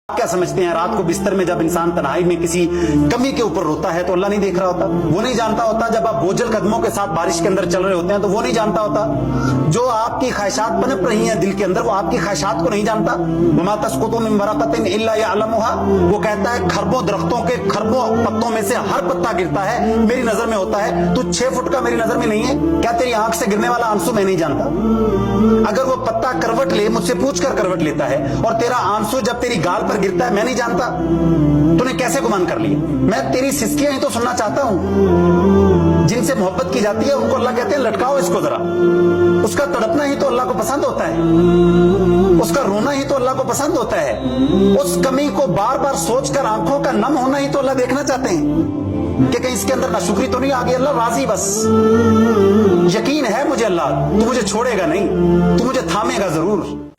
क्या समझते हैं रात को बिस्तर में जब इंसान तन्हाई में किसी कमी के ऊपर रोता है तो अल्लाह नहीं देख रहा होता? वो नहीं जानता होता? जब आप बोझल कदमों के साथ बारिश के अंदर चल रहे होते हैं तो वो नहीं जानता होता? जो आपकी ख्वाहिशात पनप रही हैं दिल के अंदर, वो आपकी ख्वाहिशात को नहीं जानता? वमा तस्कुतु मिन वरक़तिन इल्ला यअलमुहा, वो कहता है खरबों दरख्तों के खरबों पत्तों में से हर पत्ता गिरता है, मेरी नजर में होता है। तू 6 फुट का मेरी नजर में नहीं है क्या? तेरी आंख से गिरने वाला आंसू मैं नहीं जानता? अगर वो पत्ता करवट ले, मुझसे पूछकर करवट लेता है, और तेरा आंसू जब तेरी गाल पर गिरता है मैं नहीं जानता? तूने कैसे गुमान कर लिया? मैं तेरी सिसकियां ही तो सुनना चाहता हूं। जिनसे मोहब्बत की जाती है उनको अल्लाह कहते हैं लटकाओ इसको जरा। उसका तड़पना ही तो अल्लाह को पसंद होता है, उसका रोना ही तो अल्लाह को पसंद होता है, उस कमी को बार बार सोचकर आंखों का नम होना ही तो अल्लाह देखना चाहते हैं कि कहीं इसके अंदर नाशुक्री तो नहीं आ गई। अल्लाह राजी, बस यकीन है मुझे अल्लाह, तू मुझे छोड़ेगा नहीं, तू मुझे थामेगा जरूर।